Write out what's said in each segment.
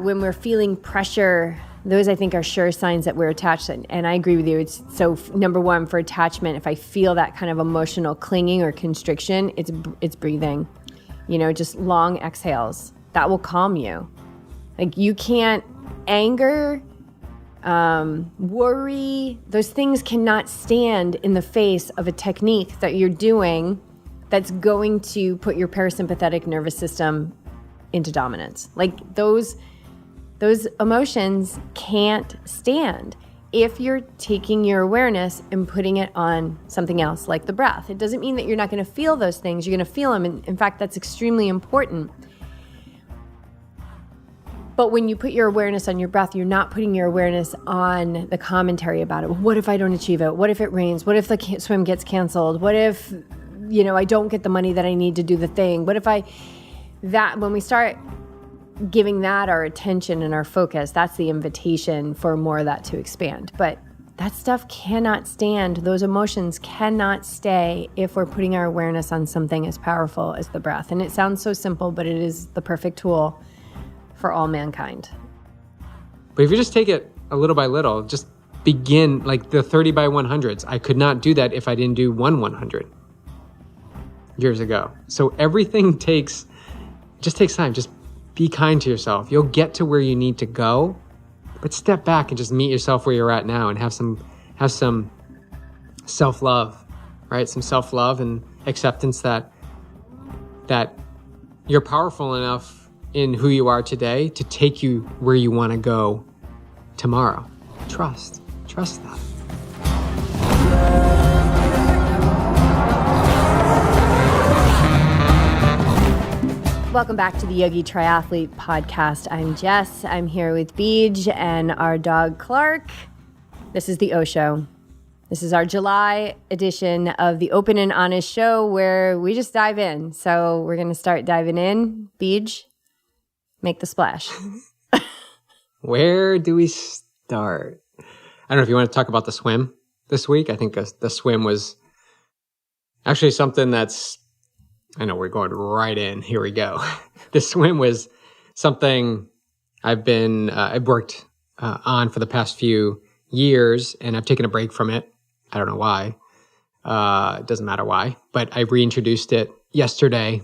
when we're feeling pressure, those I think are sure signs that we're attached. And I agree with you. So number one, for attachment, if I feel that kind of emotional clinging or constriction, it's breathing. Just long exhales. That will calm you. Like you can't anger, worry, those things cannot stand in the face of a technique that you're doing that's going to put your parasympathetic nervous system into dominance. Like those emotions can't stand if you're taking your awareness and putting it on something else like the breath. It doesn't mean that you're not going to feel those things. You're going to feel them. And in fact, that's extremely important. But when you put your awareness on your breath, you're not putting your awareness on the commentary about it. What if I don't achieve it? What if it rains? What if the swim gets canceled? What if, I don't get the money that I need to do the thing? What if when we start giving that our attention and our focus, that's the invitation for more of that to expand. But that stuff cannot stand. Those emotions cannot stay if we're putting our awareness on something as powerful as the breath. And it sounds so simple, but it is the perfect tool for all mankind. But if you just take it a little by little, just begin like the 30 by 100s. I could not do that if I didn't do 100 years ago. So everything takes time. Just be kind to yourself. You'll get to where you need to go, but step back and just meet yourself where you're at now and have some self-love, right? Some self-love and acceptance that you're powerful enough in who you are today to take you where you want to go tomorrow. Trust that. Welcome back to the Yogi Triathlete Podcast. I'm Jess. I'm here with Beej and our dog Clark. This is the O Show. This is our July edition of the Open and Honest Show where we just dive in. So we're going to start diving in. Beej, make the splash. Where do we start? I don't know if you want to talk about the swim this week. I think the swim was actually something that's, I know we're going right in. Here we go. The swim was something I've worked on for the past few years, and I've taken a break from it. I don't know why. It doesn't matter why, but I reintroduced it yesterday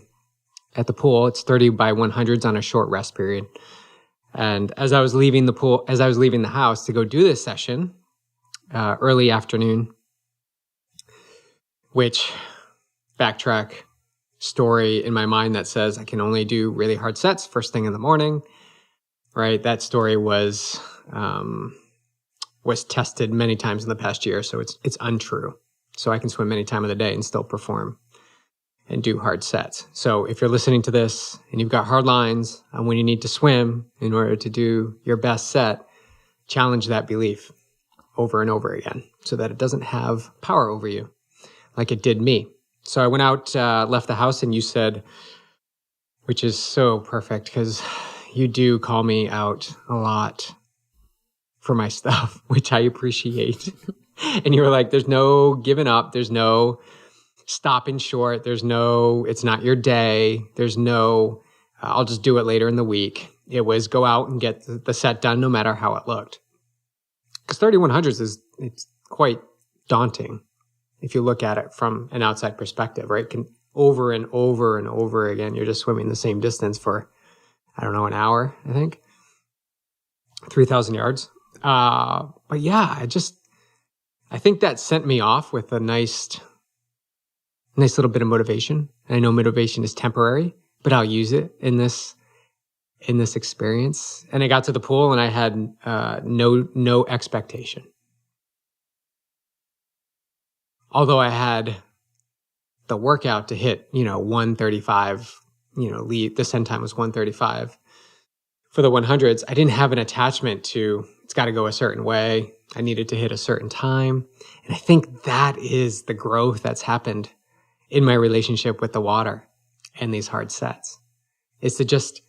at the pool. It's 30 by 100s on a short rest period. And as I was leaving the house to go do this session, early afternoon, which backtrack story in my mind that says I can only do really hard sets first thing in the morning, right? That story was tested many times in the past year, so it's untrue. So I can swim any time of the day and still perform and do hard sets. So if you're listening to this and you've got hard lines on when you need to swim in order to do your best set, challenge that belief over and over again so that it doesn't have power over you like it did me. So I went out, left the house, and you said, which is so perfect because you do call me out a lot for my stuff, which I appreciate. And you were like, there's no giving up. There's no stopping short. There's no, it's not your day. There's no, I'll just do it later in the week. It was go out and get the set done no matter how it looked. Because 3100s it's quite daunting if you look at it from an outside perspective, right? Over and over and over again, you're just swimming the same distance for, I don't know, an hour, I think. 3,000 yards. But yeah, I think that sent me off with a nice little bit of motivation. And I know motivation is temporary, but I'll use it in this experience. And I got to the pool and I had no expectation. Although I had the workout to hit, 135, lead, the send time was 135. For the 100s, I didn't have an attachment to, it's got to go a certain way. I needed to hit a certain time. And I think that is the growth that's happened in my relationship with the water and these hard sets. Is to just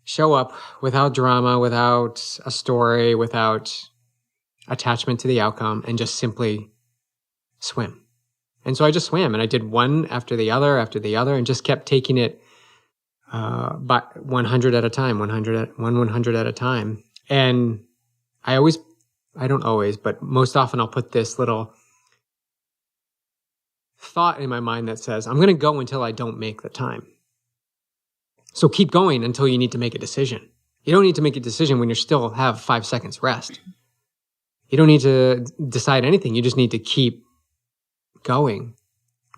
show up without drama, without a story, without attachment to the outcome, and just simply swim. And so I just swam, and I did one after the other, and just kept taking it but 100 at a time, 100 at a time. And I don't always, but most often I'll put this little thought in my mind that says, I'm going to go until I don't make the time. So keep going until you need to make a decision. You don't need to make a decision when you still have 5 seconds rest. You don't need to decide anything. You just need to keep going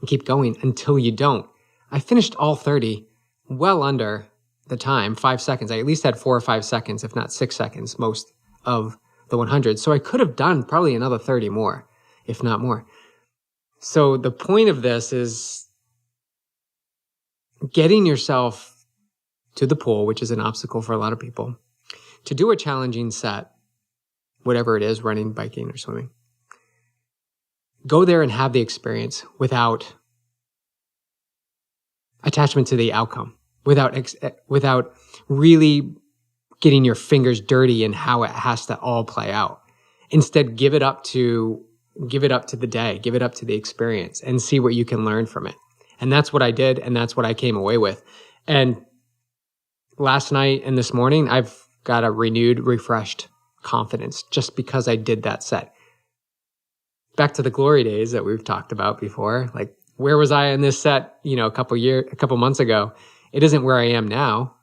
until you don't. I finished all 30 well under the time, 5 seconds. I at least had 4 or 5 seconds, if not 6 seconds, most of the 100. So I could have done probably another 30 more, if not more. So the point of this is getting yourself to the pool, which is an obstacle for a lot of people, to do a challenging set, whatever it is, running, biking, or swimming. Go there and have the experience without attachment to the outcome, without really getting your fingers dirty in how it has to all play out. Instead, give it up to the day, give it up to the experience, and see what you can learn from it. And that's what I did, and that's what I came away with. And last night and this morning, I've got a renewed, refreshed confidence just because I did that set. Back to the glory days that we've talked about before, like where was I in this set, a couple months ago? It isn't where I am now.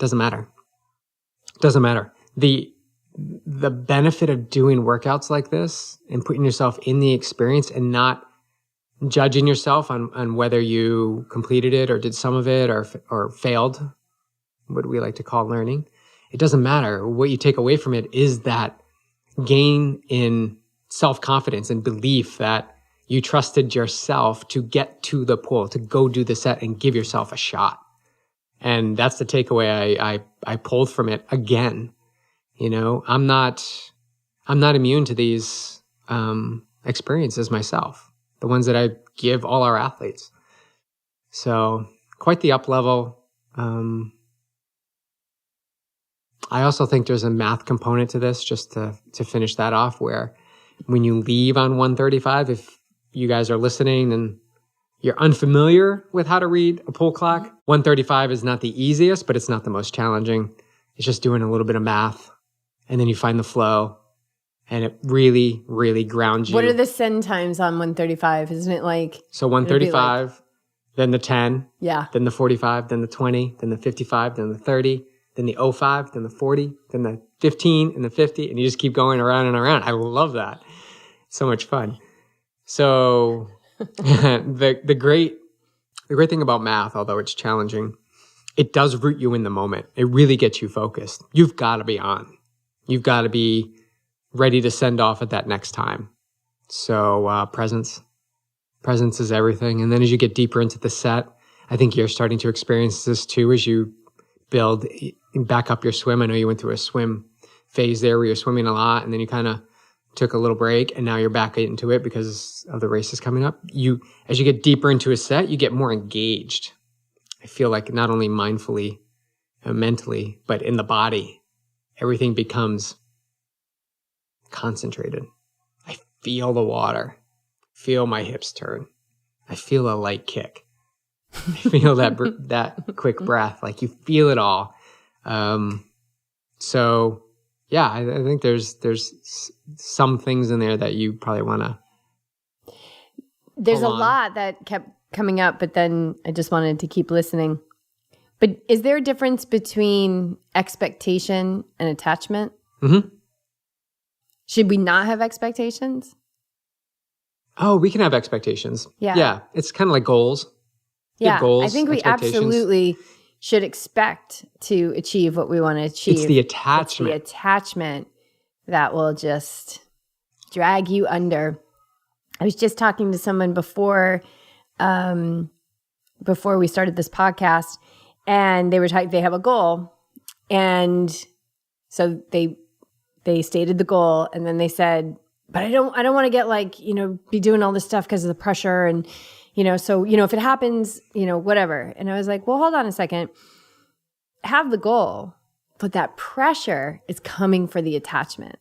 Doesn't matter. The benefit of doing workouts like this and putting yourself in the experience and not judging yourself on whether you completed it or did some of it or failed, what we like to call learning. It doesn't matter. What you take away from it is that gain in self-confidence and belief that you trusted yourself to get to the pool, to go do the set and give yourself a shot. And that's the takeaway I pulled from it again. I'm not immune to these experiences myself, the ones that I give all our athletes. So quite the up level. I also think there's a math component to this, just to finish that off, where when you leave on 135, if you guys are listening and you're unfamiliar with how to read a pool clock, 135 is not the easiest, but it's not the most challenging. It's just doing a little bit of math, and then you find the flow, and it really, really grounds you. What are the send times on 135? Isn't it like... So 135, then the 10, yeah, then the 45, then the 20, then the 55, then the 30, then the 05, then the 40, then the 15, and the 50, and you just keep going around and around. I love that. It's so much fun. So the great thing about math, although it's challenging, it does root you in the moment. It really gets you focused. You've got to be on. You've got to be ready to send off at that next time. So presence is everything. And then as you get deeper into the set, I think you're starting to experience this too as you build back up your swim. I know you went through a swim phase there where you're swimming a lot, and then you kind of took a little break, and now you're back into it because of the races coming up. As you get deeper into a set, you get more engaged. I feel like not only mindfully and mentally, but in the body, everything becomes concentrated. I feel the water, feel my hips turn. I feel a light kick. I feel that quick breath. Like you feel it all. So yeah, I think there's some things in there that you probably want to. There's a lot that kept coming up, but then I just wanted to keep listening. But is there a difference between expectation and attachment? Mm-hmm. Should we not have expectations? Oh, we can have expectations. Yeah. Yeah. It's kind of like goals. Yeah. Goals, I think we absolutely should expect to achieve what we want to achieve. It's the attachment. It's the attachment that will just drag you under. I was just talking to someone before we started this podcast, and they were they have a goal, and so they stated the goal, and then they said, but I don't want to get be doing all this stuff because of the pressure, and so if it happens, whatever. And I was like, well, hold on a second. Have the goal, but that pressure is coming for the attachment.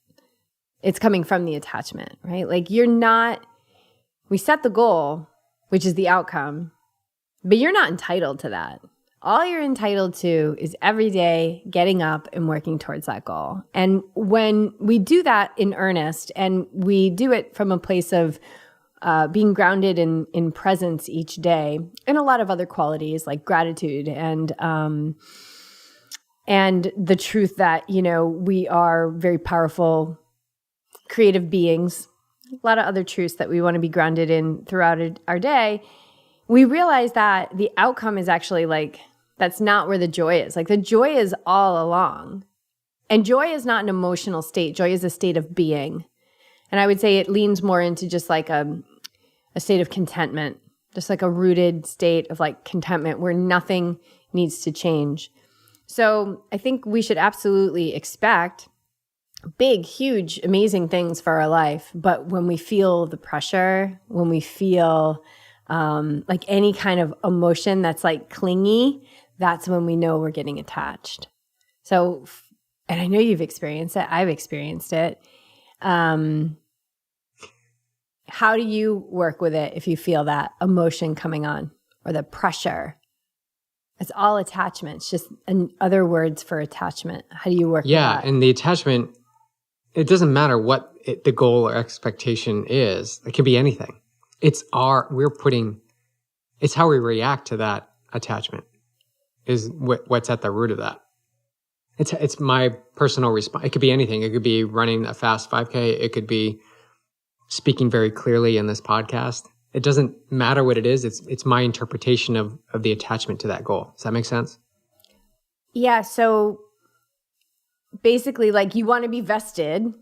It's coming from the attachment, right? Like we set the goal, which is the outcome, but you're not entitled to that. All you're entitled to is every day getting up and working towards that goal. And when we do that in earnest, and we do it from a place of being grounded in presence each day, and a lot of other qualities like gratitude and the truth that, we are very powerful, creative beings, a lot of other truths that we want to be grounded in throughout our day, we realize that the outcome is actually that's not where the joy is. Like the joy is all along. And joy is not an emotional state. Joy is a state of being. And I would say it leans more into just like a state of contentment, just like a rooted state of contentment where nothing needs to change. So I think we should absolutely expect big, huge, amazing things for our life. But when we feel the pressure, when we feel any kind of emotion that's clingy, that's when we know we're getting attached. So, and I know you've experienced it. I've experienced it. How do you work with it if you feel that emotion coming on or the pressure? It's all attachment. It's just other words for attachment. How do you work with that? Yeah, and the attachment, it doesn't matter what the goal or expectation is. It can be anything. It's how we react to that attachment is what's at the root of that. It's my personal response. It could be anything. It could be running a fast 5K. It could be speaking very clearly in this podcast. It doesn't matter what it is. It's my interpretation of the attachment to that goal. Does that make sense? Yeah. So basically, you want to be vested,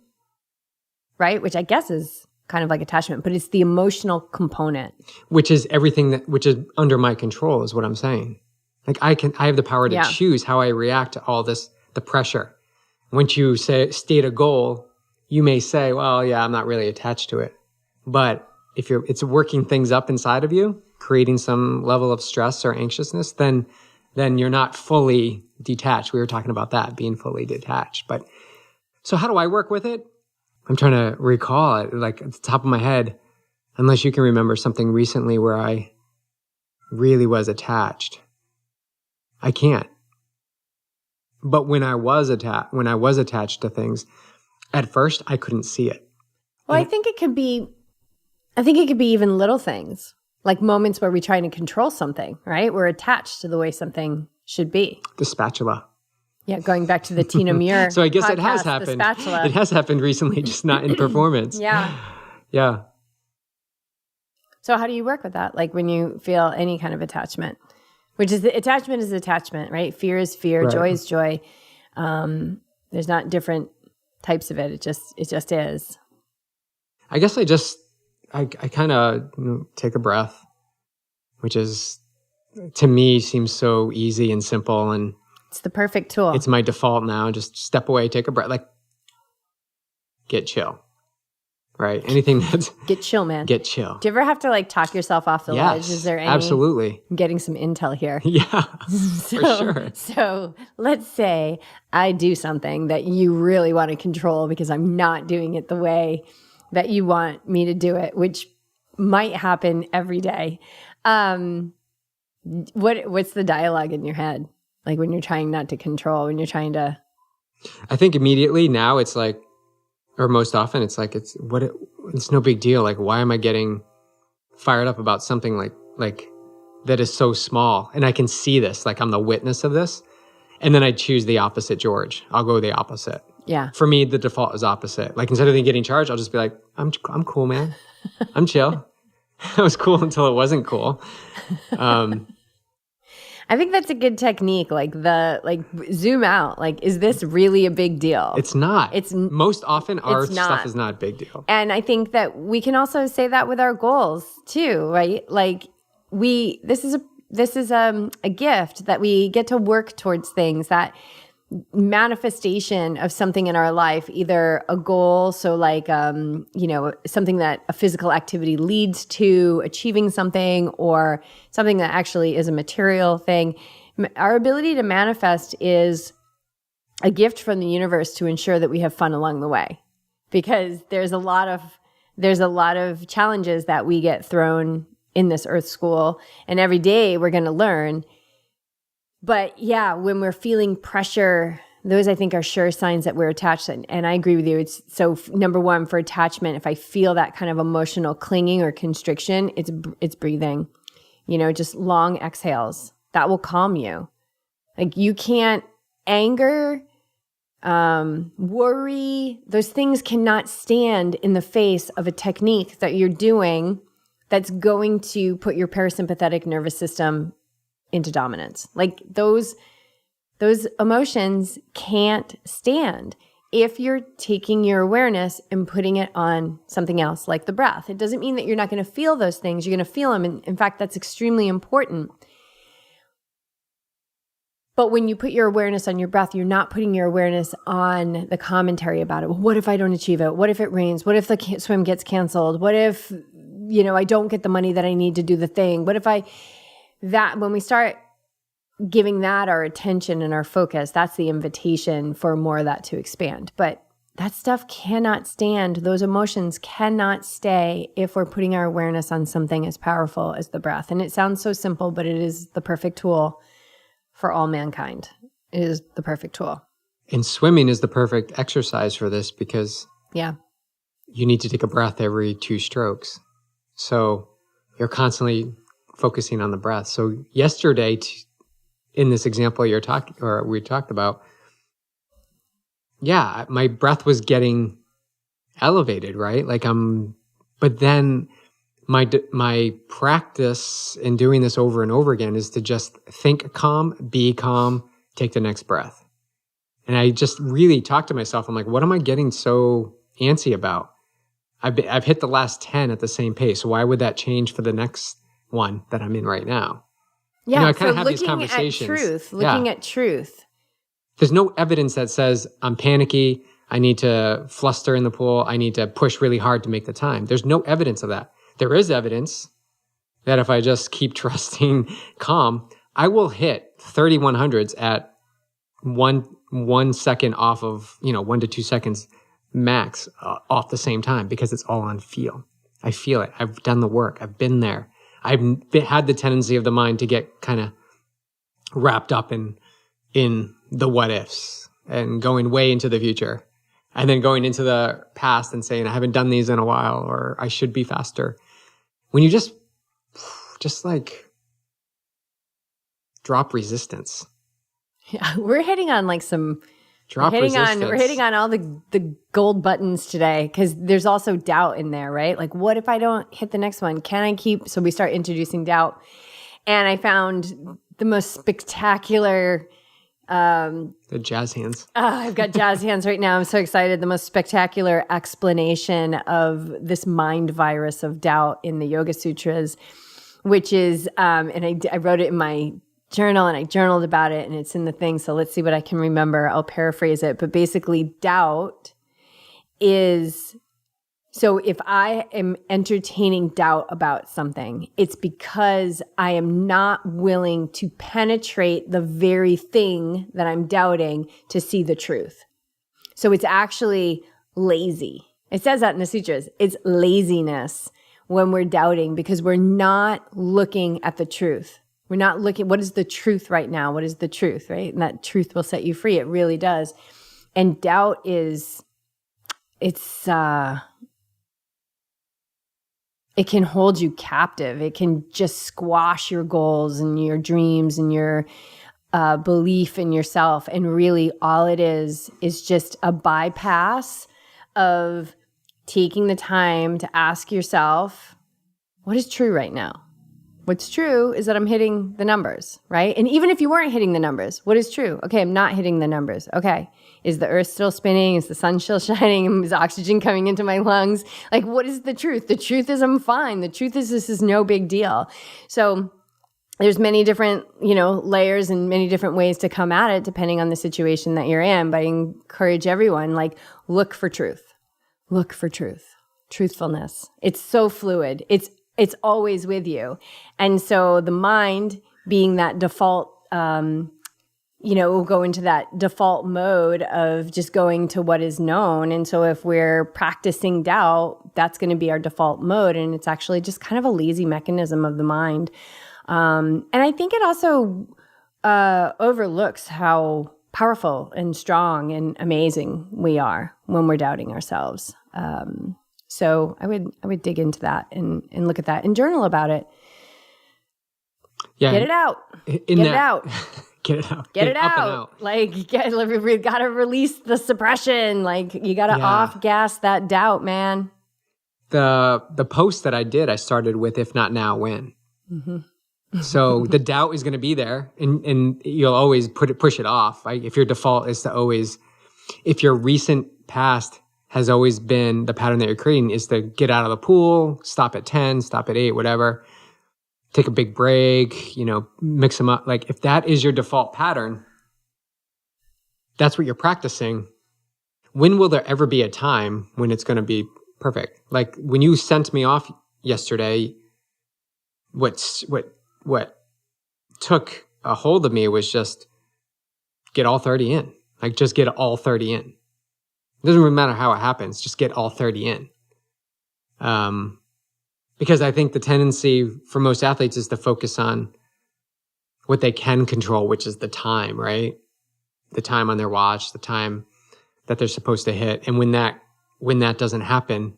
right? Which I guess is kind of like attachment, but it's the emotional component. Which is everything which is under my control is what I'm saying. I have the power to choose how I react to all this, the pressure. Once you state a goal, you may say, well, yeah, I'm not really attached to it. But if it's working things up inside of you, creating some level of stress or anxiousness, then you're not fully detached. We were talking about that, being fully detached. But so how do I work with it? I'm trying to recall it, at the top of my head, unless you can remember something recently where I really was attached. I can't. But when I was attached to things, at first I couldn't see it. Well, I think it could be even little things, like moments where we're trying to control something, right? We're attached to the way something should be. The spatula. Yeah, going back to the Tina Muir So I guess podcast, it has happened. The spatula. It has happened recently, just not in performance. Yeah. Yeah. So how do you work with that? When you feel any kind of attachment, attachment is attachment, right? Fear is fear. Right. Joy is joy. There's not different types of it. It just is. I guess I kind of take a breath, which is, to me, seems so easy and simple, and it's the perfect tool. It's my default now. Just step away, take a breath, get chill, right? Anything that's get chill, man. Get chill. Do you ever have to talk yourself off the ledge? Is there any? Absolutely. I'm getting some intel here. Yeah, for sure. So let's say I do something that you really want to control because I'm not doing it the way that you want me to do it, which might happen every day. What's the dialogue in your head? When you're trying not to control, when you're trying to... I think immediately now it's or most often it's it's no big deal. Why am I getting fired up about something like that is so small? And I can see this, I'm the witness of this. And then I choose the opposite, George. I'll go the opposite. Yeah. For me, the default is opposite. Instead of getting charged, I'll just be I'm cool, man. I'm chill. I was cool until it wasn't cool. I think that's a good technique. Zoom out. Is this really a big deal? It's not. Most often our stuff is not a big deal. And I think that we can also say that with our goals too, right? This is a gift that we get to work towards things, that manifestation of something in our life, either a goal, so something that a physical activity leads to achieving something, or something that actually is a material thing. Our ability to manifest is a gift from the universe to ensure that we have fun along the way, because there's a lot of challenges that we get thrown in this earth school, and every day we're going to learn But yeah, when we're feeling pressure, those I think are sure signs that we're attached. And I agree with you. It's so number one for attachment, if I feel that kind of emotional clinging or constriction, it's breathing, just long exhales. That will calm you. Like you can't anger, worry, those things cannot stand in the face of a technique that you're doing that's going to put your parasympathetic nervous system into dominance. Like those emotions can't stand if you're taking your awareness and putting it on something else like the breath. It doesn't mean that you're not going to feel those things. You're going to feel them. And in fact, that's extremely important. But when you put your awareness on your breath, you're not putting your awareness on the commentary about it. Well, what if I don't achieve it? What if it rains? What if the swim gets canceled? What if, I don't get the money that I need to do the thing? What if when we start giving that our attention and our focus, that's the invitation for more of that to expand. But that stuff cannot stand. Those emotions cannot stay if we're putting our awareness on something as powerful as the breath. And it sounds so simple, but it is the perfect tool for all mankind. It is the perfect tool. And swimming is the perfect exercise for this because you need to take a breath every 2 strokes. So you're constantly focusing on the breath. So yesterday, in this example we talked about, my breath was getting elevated, right? But then my practice in doing this over and over again is to just think calm, be calm, take the next breath. And I just really talked to myself. I'm like, what am I getting so antsy about? I've hit the last 10 at the same pace. Why would that change for the next one that I'm in right now? Yeah, I kind of have these conversations. Looking at truth. There's no evidence that says I'm panicky, I need to fluster in the pool, I need to push really hard to make the time. There's no evidence of that. There is evidence that if I just keep trusting calm, I will hit 3100s at one second off of, 1 to 2 seconds max off the same time because it's all on feel. I feel it. I've done the work. I've been there. I've had the tendency of the mind to get kind of wrapped up in the what ifs and going way into the future and then going into the past and saying, I haven't done these in a while, or I should be faster. When you just drop resistance. Yeah, we're hitting on we're hitting on all the gold buttons today because there's also doubt in there, right? Like, what if I don't hit the next one? Can I keep? So we start introducing doubt. And I found the most spectacular... the jazz hands. I've got jazz hands right now. I'm so excited. The most spectacular explanation of this mind virus of doubt in the Yoga Sutras, which is, and I wrote it in my journal and I journaled about it and it's in the thing. So let's see what I can remember. I'll paraphrase it. But basically doubt is, so if I am entertaining doubt about something, it's because I am not willing to penetrate the very thing that I'm doubting to see the truth. So it's actually lazy. It says that in the sutras. It's laziness when we're doubting because we're not looking at the truth. We're not looking, what is the truth right now? What is the truth, right? And that truth will set you free. It really does. And doubt is, it can hold you captive. It can just squash your goals and your dreams and your belief in yourself. And really all it is just a bypass of taking the time to ask yourself, what is true right now? What's true is that I'm hitting the numbers, right? And even if you weren't hitting the numbers, what is true? Okay, I'm not hitting the numbers. Okay, is the earth still spinning? Is the sun still shining? Is oxygen coming into my lungs? Like, what is the truth? The truth is I'm fine. The truth is this is no big deal. So there's many different, layers and many different ways to come at it depending on the situation that you're in. But I encourage everyone, look for truth. Look for truth. Truthfulness. It's so fluid. It's always with you. And so the mind being that default, will go into that default mode of just going to what is known. And so if we're practicing doubt, that's going to be our default mode. And it's actually just kind of a lazy mechanism of the mind. And I think it also overlooks how powerful and strong and amazing we are when we're doubting ourselves. So I would dig into that and look at that and journal about it. Yeah. Get it out. Get it out. Get it out. Get it up and out. Like, we got to release the suppression. Like, you got to off-gas that doubt, man. The post that I did, I started with, if not now, when? Mm-hmm. So the doubt is going to be there, and you'll always push it off. If your default is to always, if your recent past has always been the pattern that you're creating is to get out of the pool, stop at 10, stop at 8, whatever, take a big break, mix them up. Like, if that is your default pattern, that's what you're practicing. When will there ever be a time when it's going to be perfect? Like, when you sent me off yesterday, what took a hold of me was just get all 30 in. Like, just get all 30 in. It doesn't really matter how it happens. Just get all 30 in. Because I think the tendency for most athletes is to focus on what they can control, which is the time, right? The time on their watch, the time that they're supposed to hit. And when that doesn't happen,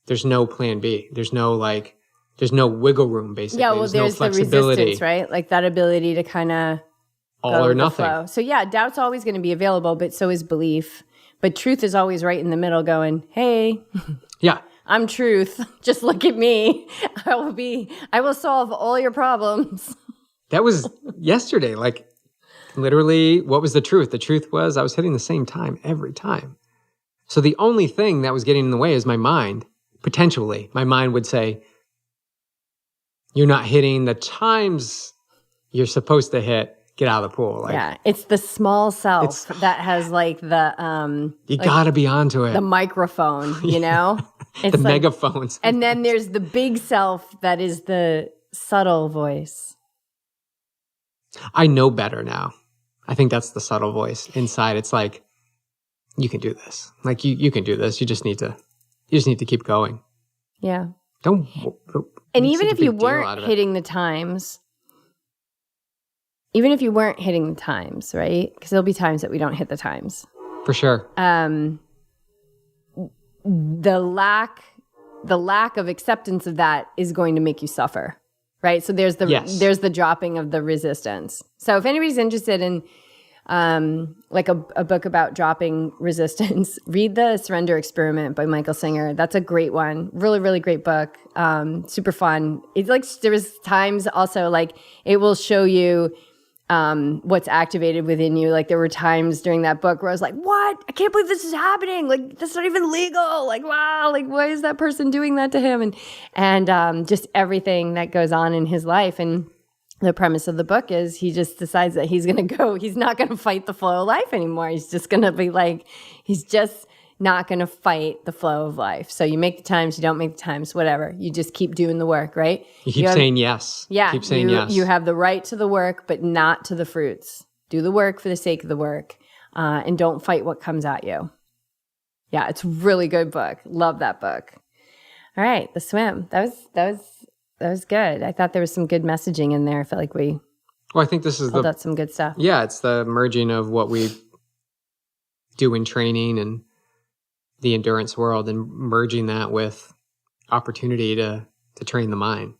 there's no plan B. There's no wiggle room, basically. Yeah, well, there's no the resistance, right? Like, that ability to kind of all or nothing. Flow. So yeah, doubt's always going to be available, but so is belief. But truth is always right in the middle going, hey, yeah, I'm truth. Just look at me. I will solve all your problems. That was yesterday. Like, literally, what was the truth? The truth was I was hitting the same time every time. So the only thing that was getting in the way is my mind. Potentially, my mind would say, you're not hitting the times you're supposed to hit. Get out of the pool. Like, yeah, it's the small self that has like the you gotta be onto it. The microphone, It's the megaphones. And then there's the big self that is the subtle voice. I know better now. I think that's the subtle voice inside. It's like, you can do this. Like, you can do this. You just need to keep going. Yeah. Don't. And even if you weren't hitting the times. Even if you weren't hitting the times, right? Because there'll be times that we don't hit the times. For sure. The lack of acceptance of that is going to make you suffer, right? So there's the dropping of the resistance. So if anybody's interested in like a book about dropping resistance, read The Surrender Experiment by Michael Singer. That's a great one. Really, really great book. Super fun. It's like there was times also like it will show you what's activated within you. Like, there were times during that book where I was like, what? I can't believe this is happening. Like, that's not even legal. Like, wow, like, why is that person doing that to him? And just everything that goes on in his life. And the premise of the book is he just decides that he's not going to fight the flow of life anymore. He's just going to be like, he's just not going to fight the flow of life. So you make the times, you don't make the times, whatever. You just keep doing the work, right? You keep saying yes. Yeah. Keep saying yes. You have the right to the work, but not to the fruits. Do the work for the sake of the work, and don't fight what comes at you. Yeah, it's a really good book. Love that book. All right, the swim. That was good. I thought there was some good messaging in there. I feel like we I think this is pulled out some good stuff. Yeah, it's the merging of what we do in training and the endurance world, and merging that with opportunity to train the mind.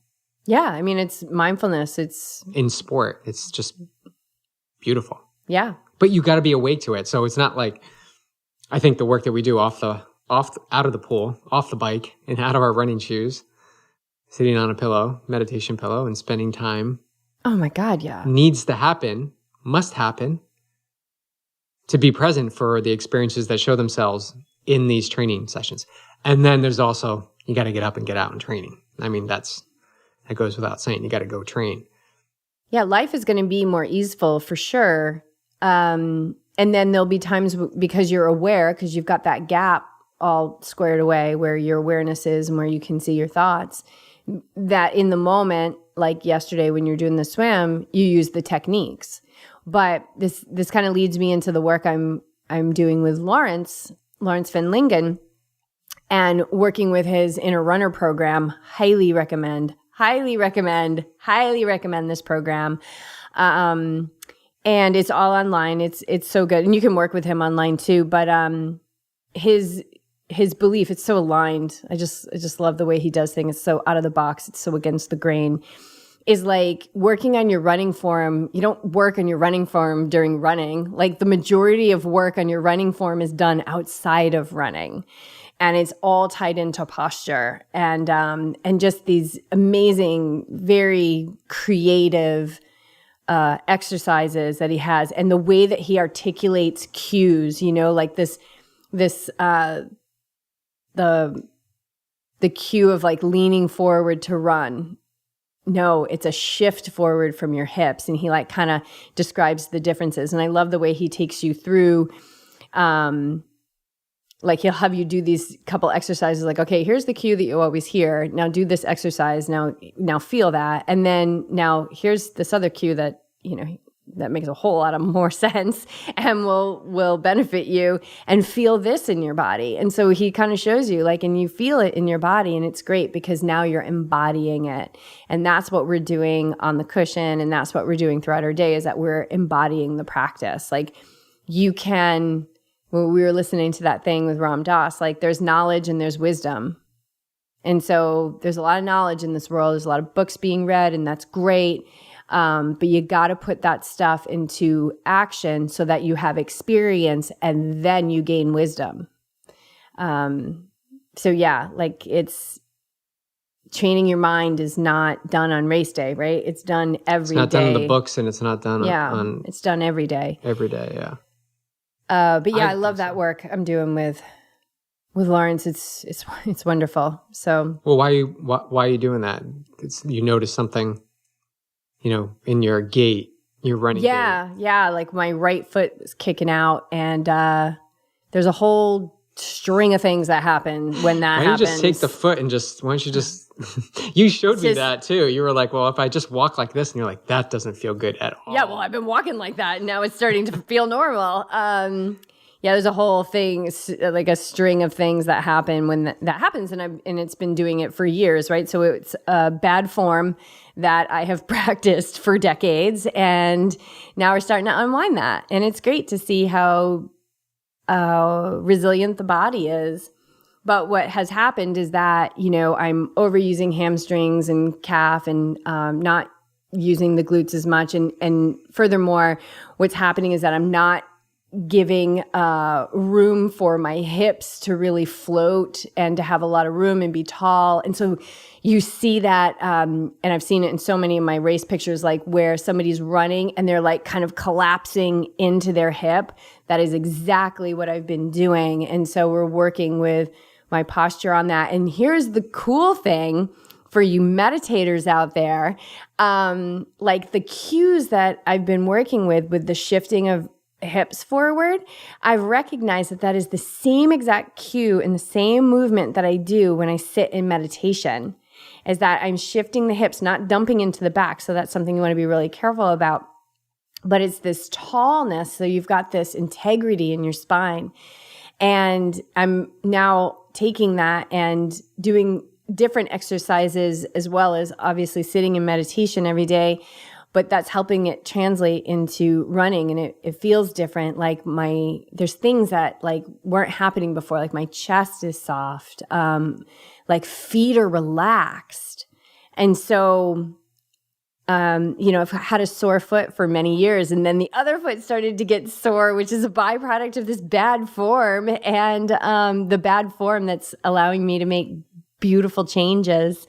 Yeah, I mean, it's mindfulness. It's in sport. It's just beautiful. Yeah. But you got to be awake to it. So it's not like, I think the work that we do out of the pool, off the bike, and out of our running shoes, sitting on a pillow, meditation pillow, and spending time. Oh my God, yeah. Needs to happen, must happen, to be present for the experiences that show themselves in these training sessions. And then there's also, you got to get up and get out in training. I mean, that goes without saying. You got to go train. Yeah, life is going to be more easeful for sure. And then there'll be times because you're aware, because you've got that gap all squared away where your awareness is and where you can see your thoughts, that in the moment, like yesterday when you're doing the swim, you use the techniques. But this kind of leads me into the work I'm doing with Lawrence Van Lingen, and working with his Inner Runner program. Highly recommend highly recommend this program. And it's all online. It's so good. And you can work with him online too. But his belief, it's so aligned. I just love the way he does things. It's so out of the box. It's so against the grain. Is like working on your running form. You don't work on your running form during running. Like the majority of work on your running form is done outside of running. And it's all tied into posture and just these amazing, very creative exercises that he has, and the way that he articulates cues, like the cue of like leaning forward to run. No, it's a shift forward from your hips. And he like kind of describes the differences. And I love the way he takes you through, like he'll have you do these couple exercises like, okay, here's the cue that you always hear. Now do this exercise. Now feel that. And then now here's this other cue that, that makes a whole lot of more sense and will benefit you, and feel this in your body. And so he kind of shows you like, and you feel it in your body, and it's great because now you're embodying it. And that's what we're doing on the cushion. And that's what we're doing throughout our day, is that we're embodying the practice. Like you can, when we were listening to that thing with Ram Dass, like there's knowledge and there's wisdom. And so there's a lot of knowledge in this world. There's a lot of books being read, and that's great. But you got to put that stuff into action so that you have experience and then you gain wisdom. So yeah, like it's training your mind is not done on race day, right? It's done every day. It's not done in the books, and it's not done on it's done every day. Every day, yeah. But yeah, I love that work I'm doing with Lawrence. It's wonderful. So well, why are you doing that? You notice something, in your gait, your running gait. Yeah. Like my right foot is kicking out, and there's a whole string of things that happen when that happens. Why don't you just take the foot and why don't you just, you showed me that too. You were like, well, if I just walk like this, and you're like, that doesn't feel good at all. Yeah, well, I've been walking like that, and now it's starting to feel normal. Yeah, there's a whole thing, like a string of things that happen when that happens, and it's been doing it for years, right? So it's a bad form that I have practiced for decades, and now we're starting to unwind that, and it's great to see how resilient the body is. But what has happened is that, I'm overusing hamstrings and calf, and not using the glutes as much, and furthermore, what's happening is that I'm not giving room for my hips to really float and to have a lot of room and be tall. And so you see that, and I've seen it in so many of my race pictures, like where somebody's running and they're like kind of collapsing into their hip. That is exactly what I've been doing. And so we're working with my posture on that. And here's the cool thing for you meditators out there, like the cues that I've been working with the shifting of hips forward, I've recognized that is the same exact cue and the same movement that I do when I sit in meditation, is that I'm shifting the hips, not dumping into the back. So that's something you want to be really careful about. But it's this tallness. So you've got this integrity in your spine. And I'm now taking that and doing different exercises, as well as obviously sitting in meditation every day. But that's helping it translate into running, and it feels different. Like there's things that like weren't happening before. Like my chest is soft, like feet are relaxed. And so, I've had a sore foot for many years, and then the other foot started to get sore, which is a byproduct of this bad form, and the bad form that's allowing me to make beautiful changes.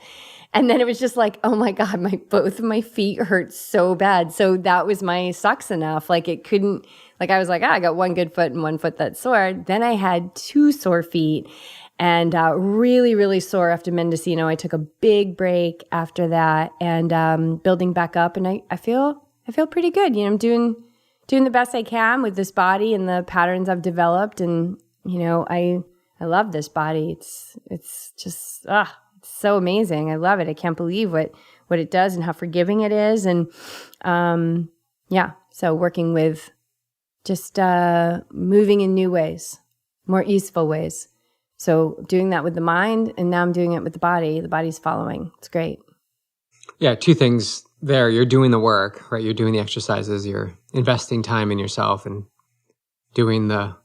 And then it was just like, oh my God, both of my feet hurt so bad. So that was my sucks enough. Like it couldn't, like I was like, I got one good foot and one foot that's sore. Then I had two sore feet, and really, really sore after Mendocino. I took a big break after that, and building back up. And I feel pretty good. I'm doing the best I can with this body and the patterns I've developed. And, I love this body. It's just, so amazing. I love it. I can't believe what it does and how forgiving it is. And so working with just moving in new ways, more easeful ways. So doing that with the mind, and now I'm doing it with the body. The body's following. It's great. Yeah, two things there. You're doing the work, right? You're doing the exercises. You're investing time in yourself and doing the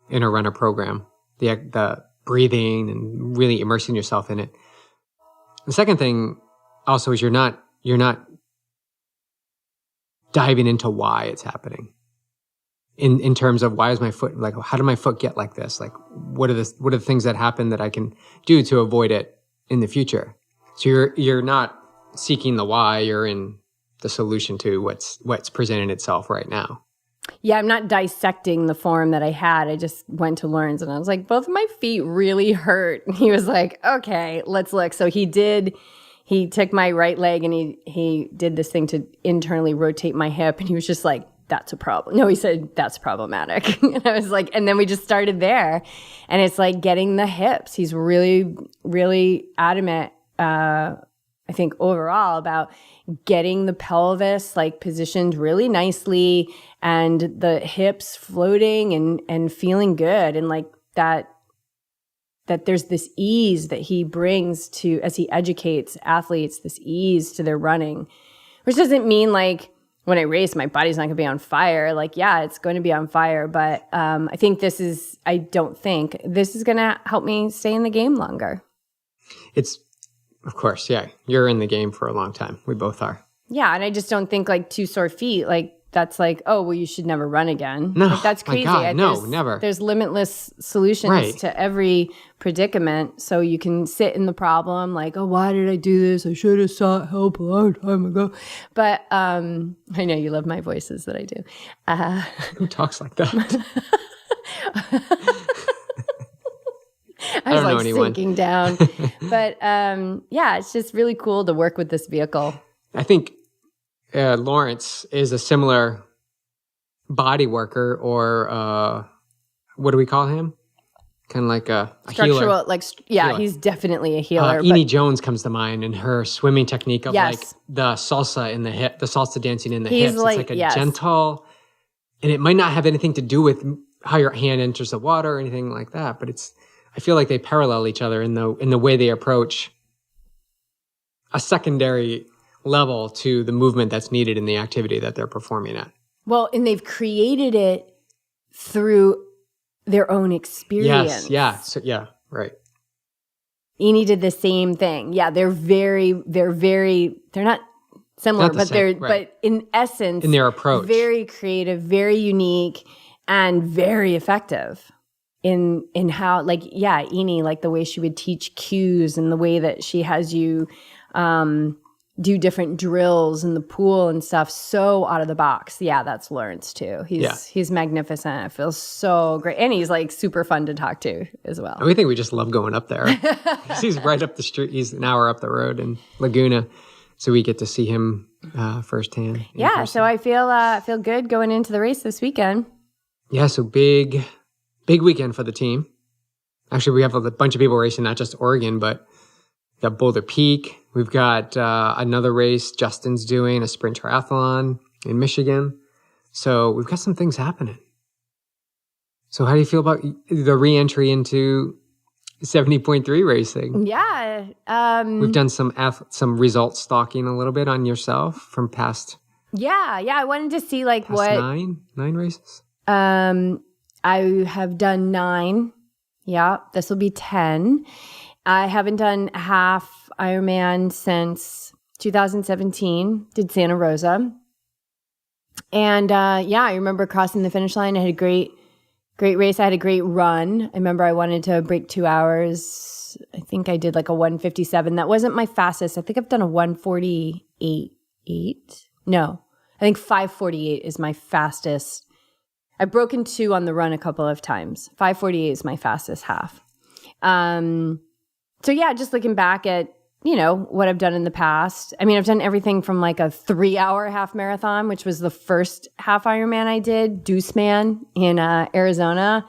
inner runner program, the breathing and really immersing yourself in it. The second thing also is you're not diving into why it's happening. In terms of why is my foot, like, how did my foot get like this? Like, what are the things that happen that I can do to avoid it in the future? So you're not seeking the why, you're in the solution to what's presenting itself right now. Yeah, I'm not dissecting the form that I had. I just went to Lawrence and I was like, both of my feet really hurt. And he was like, okay, let's look. So he took my right leg and he did this thing to internally rotate my hip. And he was just like, that's a problem. No, he said, that's problematic. And I was like, and then we just started there. And it's like getting the hips. He's really, really adamant, I think overall, about getting the pelvis like positioned really nicely and the hips floating and feeling good. And like that there's this ease that he brings to, as he educates athletes, this ease to their running, which doesn't mean when I race, my body's not going to be on fire. Yeah, it's going to be on fire. But I don't think this is going to help me stay in the game longer. Of course, yeah. You're in the game for a long time. We both are. Yeah, and I just don't think two sore feet, that's oh, well, you should never run again. No, that's crazy. My God, no, never. There's limitless solutions to every predicament. So you can sit in the problem oh, why did I do this? I should have sought help a long time ago. But I know you love my voices that I do. Who talks like that? I was sinking down. But yeah, it's just really cool to work with this vehicle. I think Lawrence is a similar body worker, or what do we call him? Kind of like a structural, healer. Healer. He's definitely a healer. Eni Jones comes to mind, and her swimming technique of yes. The salsa in the hip, the salsa dancing in the He's hips. It's a gentle, and it might not have anything to do with how your hand enters the water or anything like that, but I feel like they parallel each other in the way they approach a secondary level to the movement that's needed in the activity that they're performing at. Well, and they've created it through their own experience. Yes, yeah. So, yeah, right. Eni did the same thing. Yeah, they're not similar, not the but same, they're, right. but in essence, in their approach, very creative, very unique, and very effective in how, Eni, the way she would teach cues and the way that she has you, do different drills in the pool and stuff, so out of the box. Yeah, that's Lawrence too. He's magnificent. It feels so great. And he's super fun to talk to as well. I think we just love going up there. He's right up the street. He's an hour up the road in Laguna. So we get to see him firsthand. Yeah, so I feel good going into the race this weekend. Yeah, so big weekend for the team. Actually, we have a bunch of people racing, not just Oregon, but we've got Boulder Peak. We've got another race Justin's doing, a sprint triathlon in Michigan. So we've got some things happening. So how do you feel about the re-entry into 70.3 racing? Yeah. We've done some results stalking a little bit on yourself from past. Yeah. I wanted to see what nine races. I have done 9. Yeah, this will be 10. I haven't done half Ironman since 2017. Did Santa Rosa. And I remember crossing the finish line. I had a great race. I had a great run. I remember I wanted to break 2 hours. I think I did a 1:57. That wasn't my fastest. I think I've done a 1:48. No, I think 5:48 is my fastest. I've broken 2 on the run a couple of times. 5:48 is my fastest half. So yeah, just looking back at, what I've done in the past. I mean, I've done everything from a 3-hour half marathon, which was the first half Ironman I did, Deuce Man in Arizona.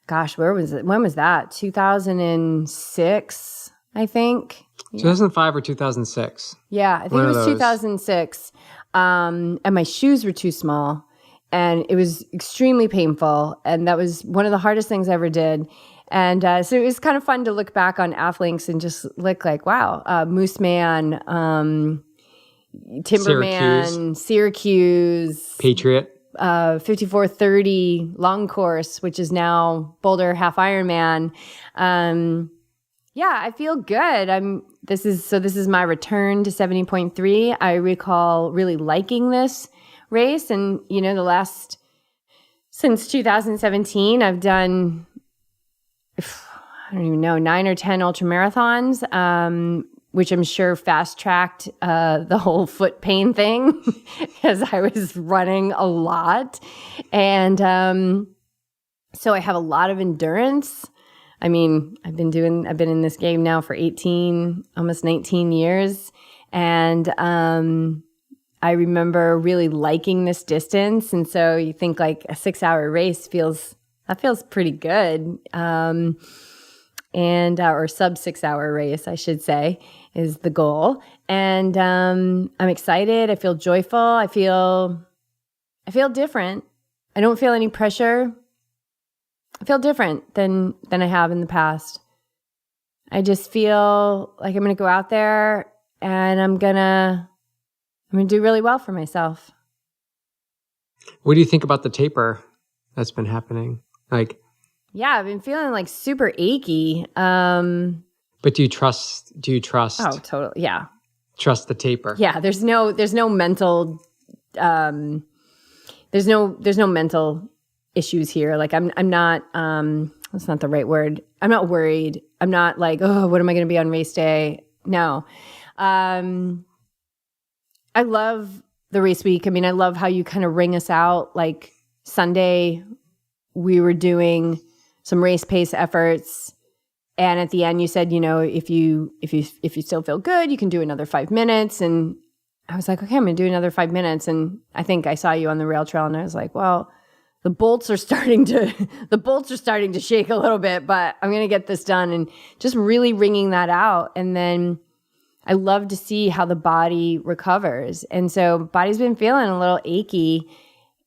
Gosh, where was it? When was that? 2006, I think. 2005 or 2006. Yeah, I think it was 2006. And my shoes were too small. And it was extremely painful. And that was one of the hardest things I ever did. And so it was kind of fun to look back on Athlinks and just look like, wow, Moose Man, Timberman, Syracuse, Patriot. 5430 long course, which is now Boulder half Ironman. Yeah, I feel good. This is my return to 70.3. I recall really liking this race. And, since 2017, I've done, I don't even know, 9 or 10 ultra marathons, which I'm sure fast-tracked the whole foot pain thing because I was running a lot. And so I have a lot of endurance. I mean, I've been in this game now for 18, almost 19 years. And I remember really liking this distance. And so you think like a 6-hour race feels pretty good. Or sub 6-hour race, I should say, is the goal. And I'm excited. I feel joyful. I feel different. I don't feel any pressure. I feel different than I have in the past. I just feel like I'm going to go out there and I'm going to do really well for myself. What do you think about the taper that's been happening? Yeah, I've been feeling like super achy. But do you trust? Oh, totally. Yeah. Trust the taper. Yeah. There's no mental, there's no mental issues here. Like I'm not, that's not the right word. I'm not worried. I'm not like, oh, what am I going to be on race day? No. I love the race week. I mean, I love how you kind of ring us out. Like Sunday, we were doing some race pace efforts. And at the end, you said, if you still feel good, you can do another 5 minutes. And I was like, okay, I'm going to do another 5 minutes. And I think I saw you on the rail trail, and I was like, well, the bolts are starting to shake a little bit, but I'm going to get this done. And just really ringing that out. And then I love to see how the body recovers. And so body's been feeling a little achy,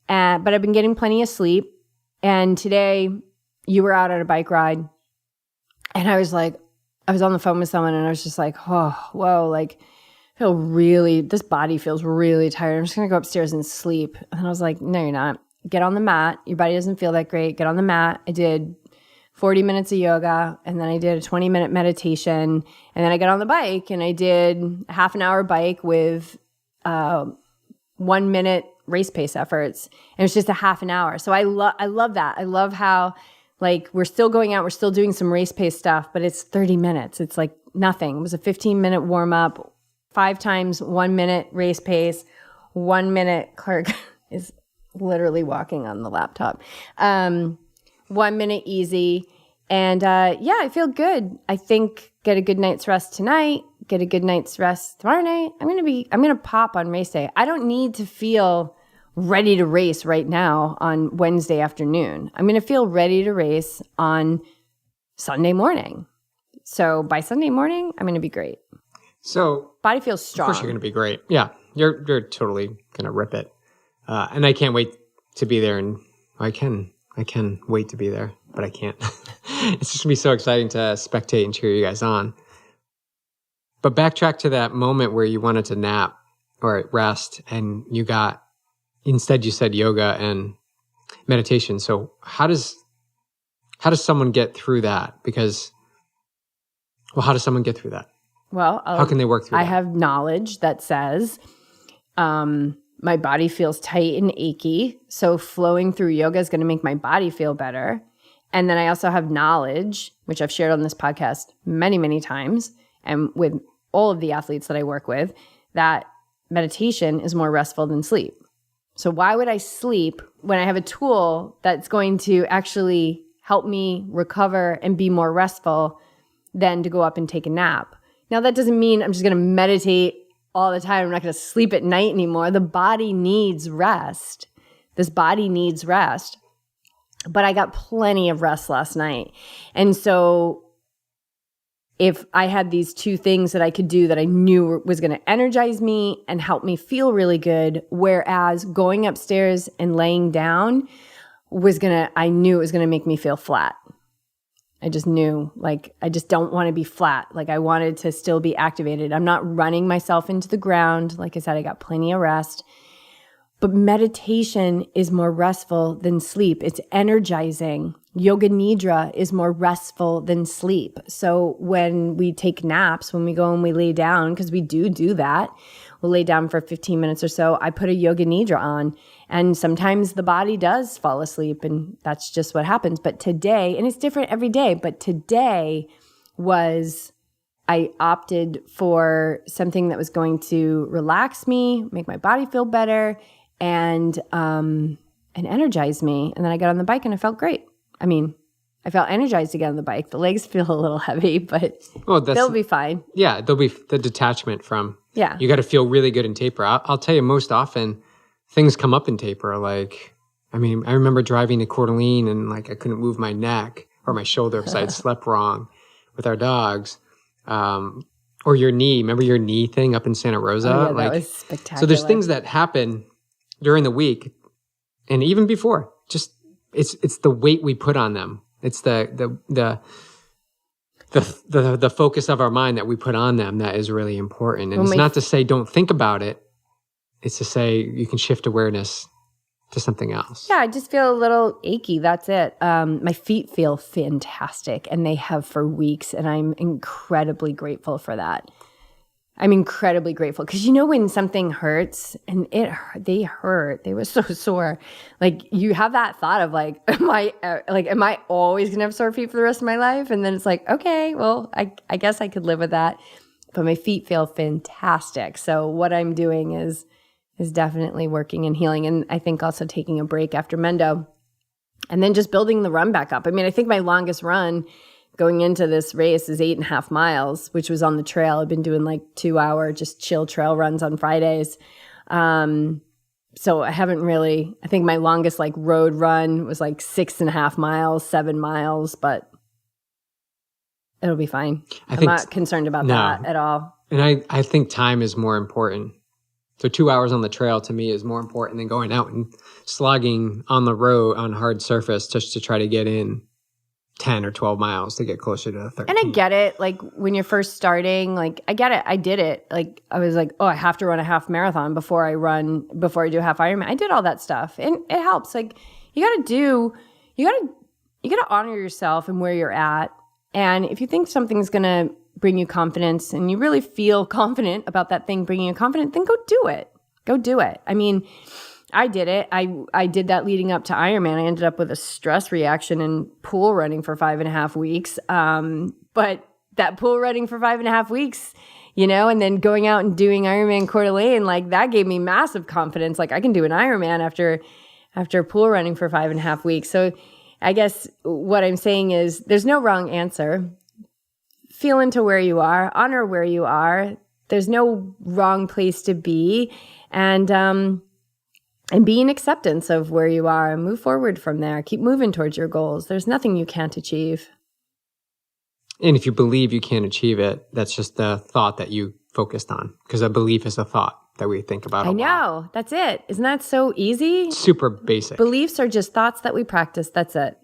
but I've been getting plenty of sleep. And today you were out at a bike ride. And I was on the phone with someone and I was just like, oh, whoa, like this body feels really tired. I'm just going to go upstairs and sleep. And I was like, no, you're not. Get on the mat. Your body doesn't feel that great. Get on the mat. I did 40 minutes of yoga, and then I did a 20-minute meditation. And then I got on the bike and I did a half an hour bike with 1 minute race pace efforts. And it was just a half an hour. So I love that. I love how like we're still going out, we're still doing some race pace stuff, but it's 30 minutes. It's like nothing. It was a 15-minute warm up, 5 times 1 minute race pace, 1 minute. Clark is literally walking on the laptop. 1 minute easy. And yeah, I feel good. I think get a good night's rest tonight, get a good night's rest tomorrow night. I'm going to pop on race day. I don't need to feel ready to race right now on Wednesday afternoon. I'm going to feel ready to race on Sunday morning. So by Sunday morning, I'm going to be great. So body feels strong. Of course you're going to be great. Yeah, you're totally going to rip it. And I can't wait to be there. And I can wait to be there, but I can't. It's just going to be so exciting to spectate and cheer you guys on. But backtrack to that moment where you wanted to nap or rest and instead you said yoga and meditation. So how does someone get through that? How does someone get through that? Well, how can they work through that? I have knowledge that says my body feels tight and achy. So flowing through yoga is going to make my body feel better. And then I also have knowledge, which I've shared on this podcast many, many times, and with all of the athletes that I work with, that meditation is more restful than sleep. So why would I sleep when I have a tool that's going to actually help me recover and be more restful than to go up and take a nap? Now, that doesn't mean I'm just going to meditate all the time. I'm not going to sleep at night anymore. The body needs rest. This body needs rest. But I got plenty of rest last night. And so if I had these two things that I could do that I knew was going to energize me and help me feel really good, whereas going upstairs and laying down I knew it was going to make me feel flat. I just knew, like, I just don't want to be flat. Like, I wanted to still be activated. I'm not running myself into the ground. Like I said, I got plenty of rest. But meditation is more restful than sleep. It's energizing. Yoga Nidra is more restful than sleep. So when we take naps, when we go and we lay down, because we do that, we'll lay down for 15 minutes or so, I put a Yoga Nidra on. And sometimes the body does fall asleep, and that's just what happens. But today, and it's different every day, but today I opted for something that was going to relax me, make my body feel better, and energize me. And then I got on the bike and I felt great. I mean, I felt energized to get on the bike. The legs feel a little heavy, but they'll be fine. Yeah, there'll be the detachment from, yeah. You got to feel really good in taper. I'll tell you, most often things come up in taper. Like, I mean, I remember driving to Coeur d'Alene and like I couldn't move my neck or my shoulder because I had slept wrong with our dogs. Or your knee. Remember your knee thing up in Santa Rosa? Oh, yeah, that was spectacular. So there's things that happen during the week and even before. Just it's the weight we put on them. It's the focus of our mind that we put on them that is really important. And it's not to say don't think about it. It's to say you can shift awareness to something else. Yeah, I just feel a little achy. That's it. My feet feel fantastic, and they have for weeks, and I'm incredibly grateful for that. I'm incredibly grateful because when something hurts and they hurt, they were so sore. Like you have that thought of like, am I always gonna have sore feet for the rest of my life? And then it's like, okay, well, I guess I could live with that. But my feet feel fantastic. So what I'm doing is definitely working and healing, and I think also taking a break after Mendo, and then just building the run back up. I mean, I think my longest run going into this race is 8.5 miles, which was on the trail. I've been doing like 2-hour just chill trail runs on Fridays. So I haven't really, I think my longest like road run was like 6.5 miles, 7 miles, but it'll be fine. I'm not concerned about that at all. And I think time is more important. So 2 hours on the trail to me is more important than going out and slogging on the road on hard surface just to try to get in 10 or 12 miles to get closer to the 13. And I get it. Like when you're first starting, like I get it. I did it. Like I was like, oh, I have to run a half marathon before I do a half Ironman. I did all that stuff. And it helps. Like you gotta honor yourself and where you're at. And if you think something's going to bring you confidence and you really feel confident about that thing bringing you confidence, then go do it. Go do it. I mean, I did it. I did that leading up to Ironman. I ended up with a stress reaction in pool running for 5.5 weeks. But that pool running for 5.5 weeks, and then going out and doing Ironman Coeur d'Alene, like that gave me massive confidence. Like I can do an Ironman after pool running for 5.5 weeks. So I guess what I'm saying is there's no wrong answer. Feel into where you are, honor where you are. There's no wrong place to be. And be in acceptance of where you are and move forward from there. Keep moving towards your goals. There's nothing you can't achieve. And if you believe you can't achieve it, that's just the thought that you focused on. Because a belief is a thought that we think about a lot. I know. That's it. Isn't that so easy? Super basic. Beliefs are just thoughts that we practice. That's it.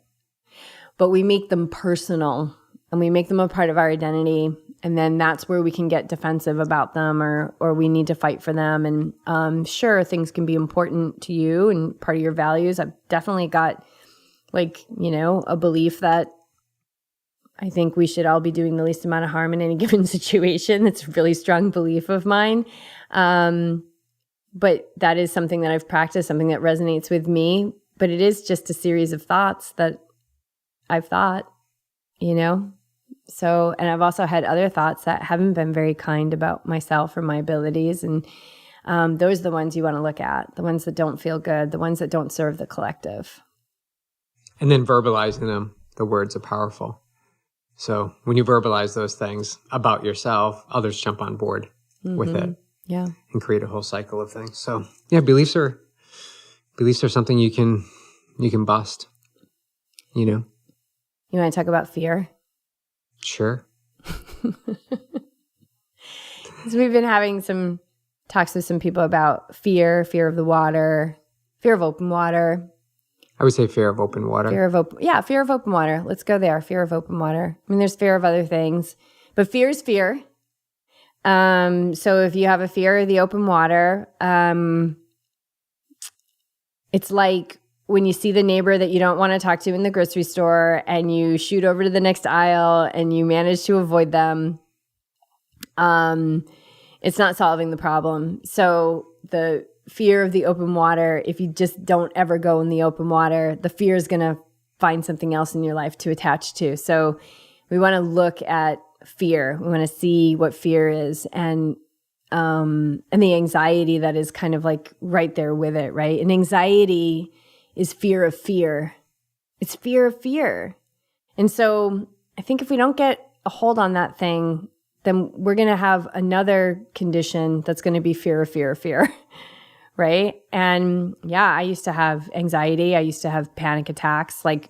But we make them personal and we make them a part of our identity. And then that's where we can get defensive about them or we need to fight for them. And sure, things can be important to you and part of your values. I've definitely got a belief that I think we should all be doing the least amount of harm in any given situation. It's a really strong belief of mine. But that is something that I've practiced, something that resonates with me. But it is just a series of thoughts that I've thought, So, and I've also had other thoughts that haven't been very kind about myself or my abilities. And those are the ones you want to look at, the ones that don't feel good, the ones that don't serve the collective. And then verbalizing them, the words are powerful. So when you verbalize those things about yourself, others jump on board with it. Yeah. And create a whole cycle of things. So yeah, beliefs are something you can bust, You want to talk about fear? Sure. So we've been having some talks with some people about fear of the water, fear of open water. I would say fear of open water. Fear of open water. Let's go there. Fear of open water. I mean, there's fear of other things, but fear is fear. So if you have a fear of the open water, it's like when you see the neighbor that you don't want to talk to in the grocery store and you shoot over to the next aisle and you manage to avoid them. It's not solving the problem. So the fear of the open water, if you just don't ever go in the open water, the fear is going to find something else in your life to attach to. So we want to look at fear. We want to see what fear is and the anxiety that is kind of like right there with it, right? And anxiety is fear of fear. It's fear of fear. And so I think if we don't get a hold on that thing, then we're going to have another condition that's going to be fear of fear of fear. Right. And yeah, I used to have anxiety. I used to have panic attacks. Like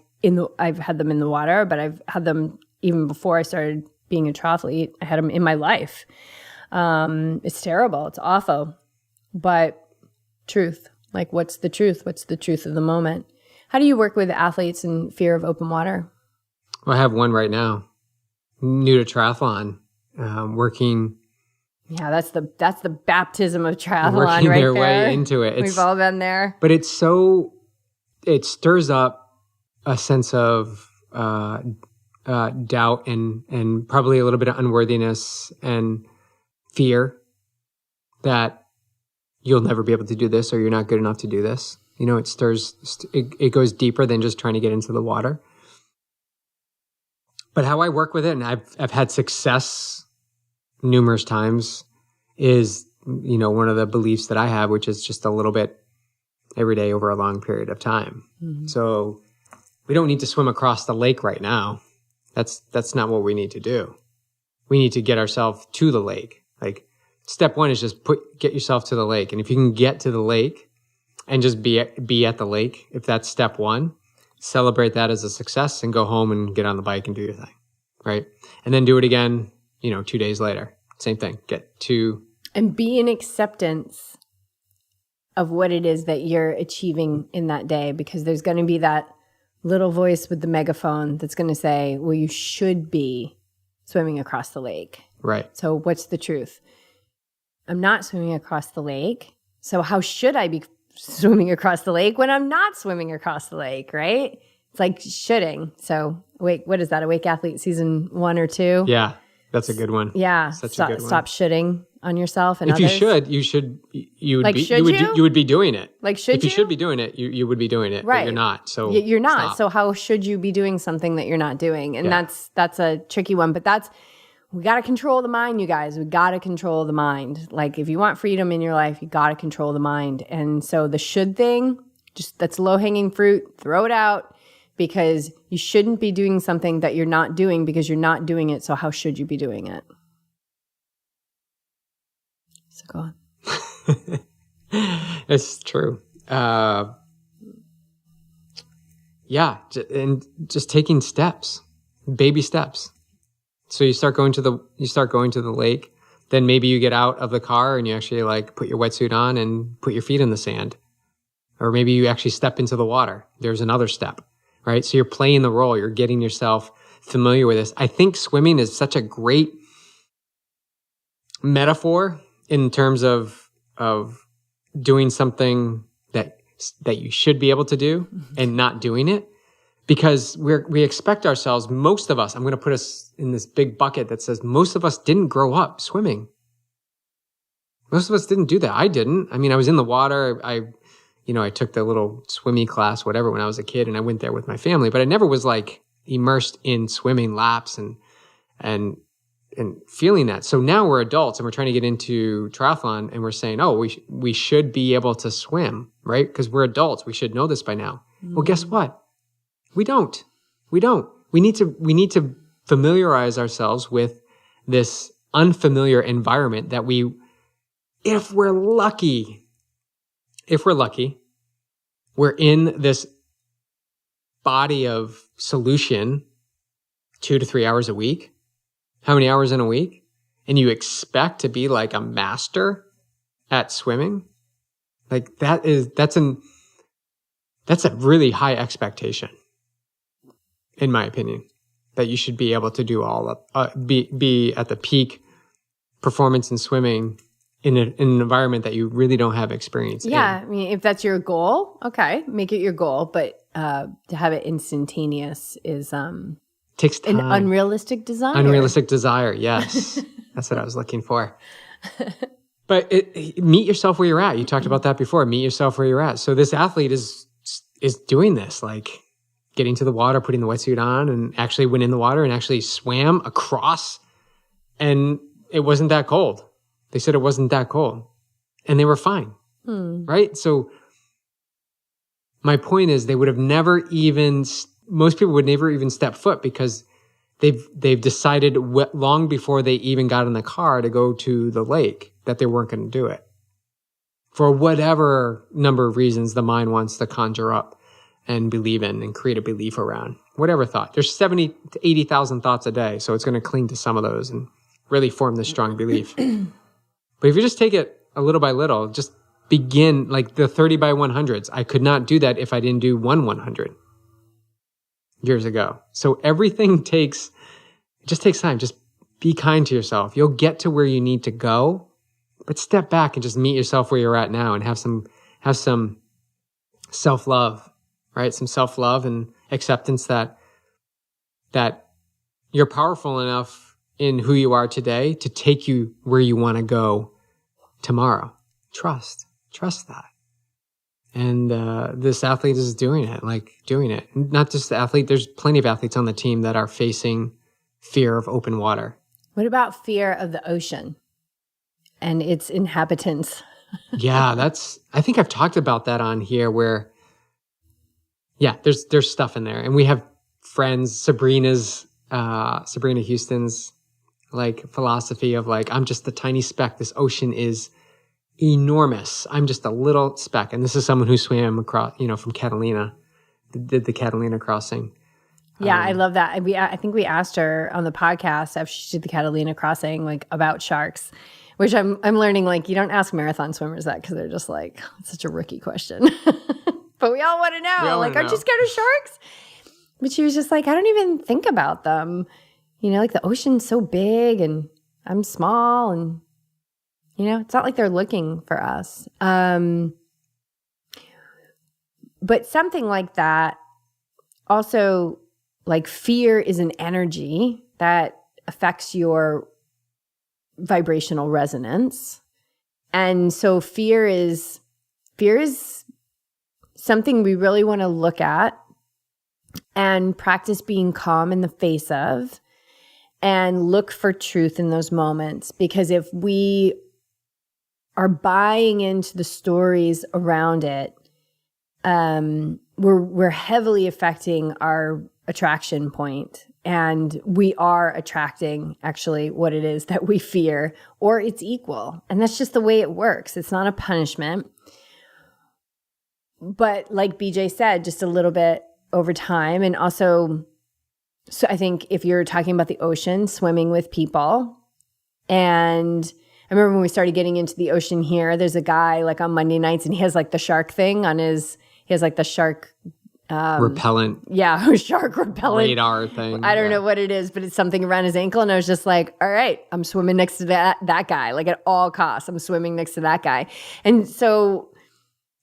I've had them in the water, but I've had them even before I started being a triathlete. I had them in my life. It's terrible. It's awful. But truth, like what's the truth? What's the truth of the moment? How do you work with athletes in fear of open water? Well, I have one right now, new to triathlon, working. Yeah, that's the baptism of triathlon, working right their there. way into it. We've all been there. But it stirs up a sense of doubt and probably a little bit of unworthiness and fear that you'll never be able to do this or you're not good enough to do this. You know, it goes deeper than just trying to get into the water. But how I work with it, and I've had success numerous times, is, you know, one of the beliefs that I have, which is just a little bit every day over a long period of time. Mm-hmm. So we don't need to swim across the lake right now. That's not what we need to do. We need to get ourselves to the lake. Like step one is just get yourself to the lake. And if you can get to the lake and just be at the lake, if that's step one, celebrate that as a success and go home and get on the bike and do your thing. Right. And then do it again, 2 days later. Same thing. Get to. And be in acceptance of what it is that you're achieving in that day, because there's going to be that little voice with the megaphone that's going to say, well, you should be swimming across the lake. Right. So what's the truth? I'm not swimming across the lake. So how should I be swimming across the lake when I'm not swimming across the lake, right? It's like shoulding. So what is that? Awake Athlete season 1 or 2? Yeah, that's a good one. Yeah. Such a good one. Stop shitting on yourself and if others. You would be doing it. Like, should you? If you should be doing it, you would be doing it. Right. But you're not. So you're not. Stop. So how should you be doing something that you're not doing? And that's a tricky one. But we got to control the mind, you guys. We got to control the mind. Like if you want freedom in your life, you got to control the mind. And so the should thing, just that's low hanging fruit. Throw it out, because you shouldn't be doing something that you're not doing because you're not doing it. So how should you be doing it? So go on. It's true. And just taking steps, baby steps. So you start going to the lake. Then maybe you get out of the car and you actually like put your wetsuit on and put your feet in the sand, or maybe you actually step into the water. There's another step, right? So you're playing the role. You're getting yourself familiar with this. I think swimming is such a great metaphor in terms of doing something that you should be able to do and not doing it, because we expect ourselves, most of us, I'm going to put us in this big bucket that says most of us didn't grow up swimming. Most of us didn't do that. I didn't. I mean, I was in the water. I took the little swimmy class, whatever, when I was a kid, and I went there with my family, but I never was like immersed in swimming laps and feeling that. So now we're adults and we're trying to get into triathlon and we're saying, oh, we should be able to swim, right? Because we're adults. We should know this by now. Mm-hmm. Well, guess what? We don't. We need to familiarize ourselves with this unfamiliar environment that if we're lucky, we're in this body of solution 2 to 3 hours a week. How many hours in a week? And you expect to be like a master at swimming? Like that's That's a really high expectation, in my opinion, that you should be able to do all of, be at the peak performance in swimming in an environment that you really don't have experience in. Yeah, I mean, if that's your goal, okay, make it your goal. But to have it instantaneous is Takes time. an unrealistic desire. Unrealistic desire, yes. That's what I was looking for. But meet yourself where you're at. You talked about that before. Meet yourself where you're at. So this athlete is doing this, like getting to the water, putting the wetsuit on, and actually went in the water and actually swam across. And it wasn't that cold. They said it wasn't that cold. And they were fine. Right? So my point is they would have never even, most people would never even step foot because they've decided long before they even got in the car to go to the lake that they weren't going to do it. For whatever number of reasons the mind wants to conjure up and believe in and create a belief around. Whatever thought. There's 70 to 80,000 thoughts a day, so it's going to cling to some of those and really form this strong belief. But if you just take it a little by little, just begin like the 30 by 100s. I could not do that if I didn't do 100 years ago. So everything takes time. Just be kind to yourself. You'll get to where you need to go, but step back and just meet yourself where you're at now and have some self-love, right? Some self-love and acceptance that you're powerful enough in who you are today to take you where you want to go tomorrow. Trust that. And this athlete is doing it. Not just the athlete. There's plenty of athletes on the team that are facing fear of open water. What about fear of the ocean and its inhabitants? Yeah, I think I've talked about that on here where, yeah, there's stuff in there. And we have friends, Sabrina Houston's like philosophy of like, I'm just a tiny speck. This ocean is enormous. I'm just a little speck. And this is someone who swam across, from Catalina, did the Catalina crossing. Yeah, I love that. I think we asked her on the podcast after she did the Catalina crossing, like about sharks, which I'm learning, like, you don't ask marathon swimmers that because they're just like, it's such a rookie question. But we all want to know, like, aren't you scared of sharks? But she was just like, I don't even think about them. Like the ocean's so big and I'm small and, it's not like they're looking for us. But something like that also, like fear is an energy that affects your vibrational resonance. And so fear is something we really want to look at and practice being calm in the face of and look for truth in those moments. Because if we are buying into the stories around it, we're heavily affecting our attraction point, and we are attracting actually what it is that we fear, or it's equal. And that's just the way it works. It's not a punishment. But like BJ said, just a little bit over time. And also, so I think if you're talking about the ocean, swimming with people, and I remember when we started getting into the ocean here, there's a guy like on Monday nights and he has like the shark thing on he has like the shark repellent. Yeah, shark repellent. Radar thing. I don't know what it is, but it's something around his ankle. And I was just like, all right, I'm swimming next to that guy. Like at all costs, I'm swimming next to that guy. And so,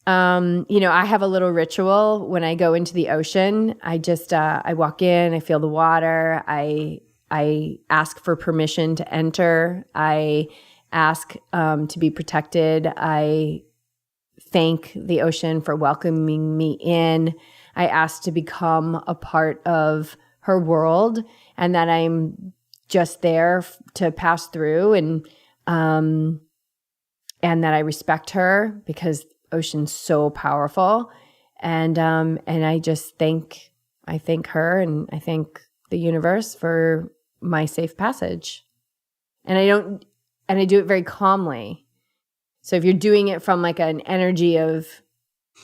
I have a little ritual when I go into the ocean. I just, I walk in, I feel the water. I ask for permission to enter. I ask to be protected. I thank the ocean for welcoming me in. I ask to become a part of her world and that I'm just there to pass through and that I respect her because ocean's so powerful. And I just I thank her and I thank the universe for my safe passage. And I do it very calmly. So if you're doing it from like an energy of,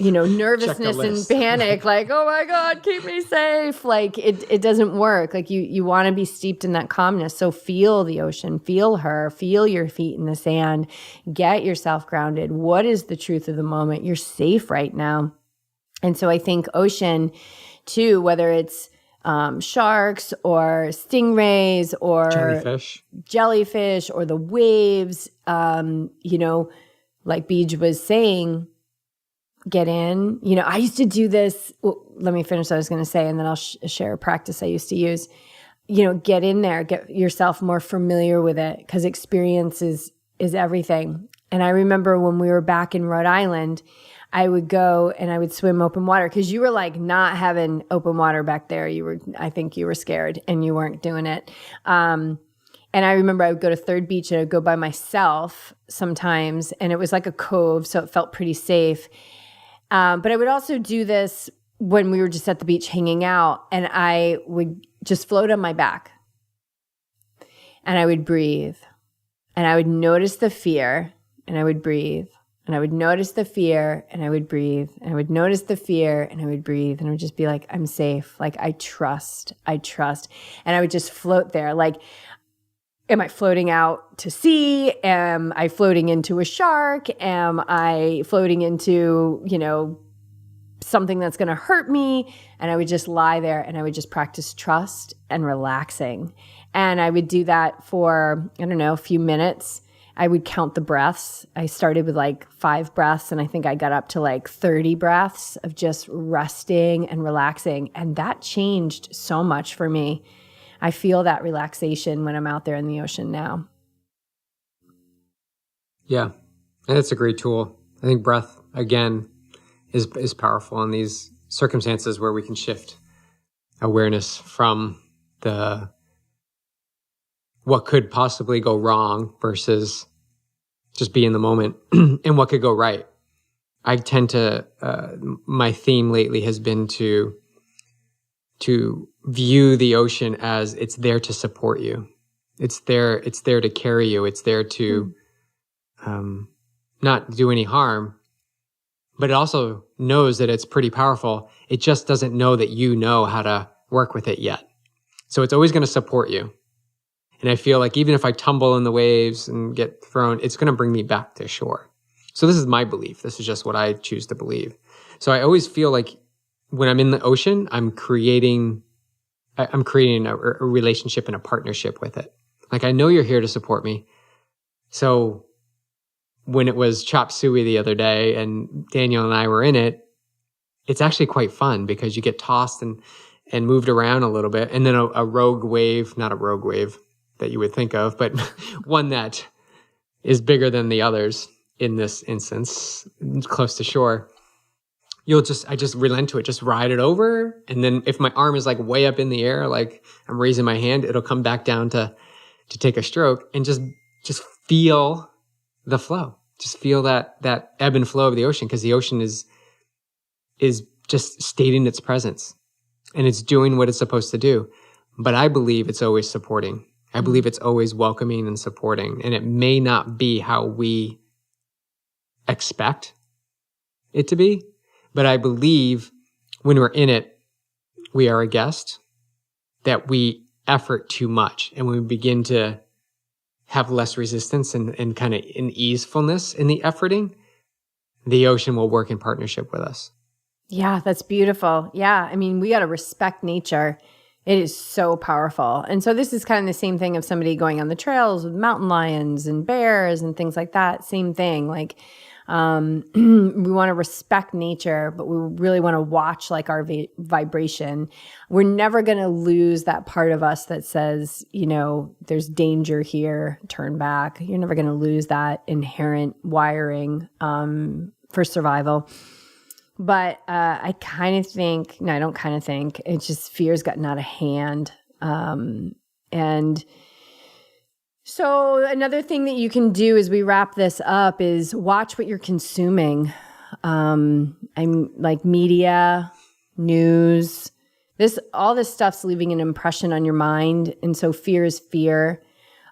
nervousness and panic, like, oh my God, keep me safe. Like it doesn't work. Like you want to be steeped in that calmness. So feel the ocean, feel her, feel your feet in the sand, get yourself grounded. What is the truth of the moment? You're safe right now. And so I think ocean too, whether it's sharks or stingrays or jellyfish or the waves, like Beej was saying, get in. I used to do this. Well, let me finish what I was going to say, and then I'll share a practice I used to use. Get in there, get yourself more familiar with it, because experience is everything. And I remember when we were back in Rhode Island, I would go and I would swim open water, because you were like not having open water back there. I think you were scared and you weren't doing it. And I remember I would go to Third Beach and I would go by myself sometimes, and it was like a cove, so it felt pretty safe. But I would also do this when we were just at the beach hanging out, and I would just float on my back and I would breathe, and I would notice the fear, and I would breathe, and I would notice the fear, and I would breathe, and I would notice the fear, and I would breathe, and I would just be like, I'm safe. Like, I trust. And I would just float there. Like, am I floating out to sea? Am I floating into a shark? Am I floating into, something that's going to hurt me? And I would just lie there and I would just practice trust and relaxing. And I would do that for, a few minutes. I would count the breaths. I started with like 5 breaths, and I think I got up to like 30 breaths of just resting and relaxing. And that changed so much for me. I feel that relaxation when I'm out there in the ocean now. Yeah, and it's a great tool. I think breath, again, is powerful in these circumstances where we can shift awareness from what could possibly go wrong versus just be in the moment and what could go right. I tend to, my theme lately has been to view the ocean as it's there to support you. It's there to carry you. It's there to not do any harm, but it also knows that it's pretty powerful. It just doesn't know that you know how to work with it yet. So it's always going to support you. And I feel like even if I tumble in the waves and get thrown, it's going to bring me back to shore. So this is my belief. This is just what I choose to believe. So I always feel like when I'm in the ocean, I'm creating a relationship and a partnership with it. Like, I know you're here to support me. So when it was chop suey the other day and Daniel and I were in it, it's actually quite fun because you get tossed and moved around a little bit. And then a rogue wave, not a rogue wave that you would think of, but one that is bigger than the others in this instance, close to shore. I just relent to it, just ride it over. And then if my arm is like way up in the air, like I'm raising my hand, it'll come back down to take a stroke, and just feel the flow. Just feel that ebb and flow of the ocean, because the ocean is just stating its presence and it's doing what it's supposed to do. But I believe it's always supporting. I believe it's always welcoming and supporting. And it may not be how we expect it to be, but I believe when we're in it, we are a guest, that we effort too much. And when we begin to have less resistance and kind of an easefulness in the efforting, the ocean will work in partnership with us. Yeah, that's beautiful. Yeah, I mean, we got to respect nature. It is so powerful. And so this is kind of the same thing of somebody going on the trails with mountain lions and bears and things like that. Same thing. Like, we want to respect nature, but we really want to watch like our vibration. We're never going to lose that part of us that says, there's danger here, turn back. You're never going to lose that inherent wiring for survival. But I don't kind of think, it's just fear's gotten out of hand. And so another thing that you can do as we wrap this up is watch what you're consuming. I'm like media, news, all this stuff's leaving an impression on your mind. And so fear is fear.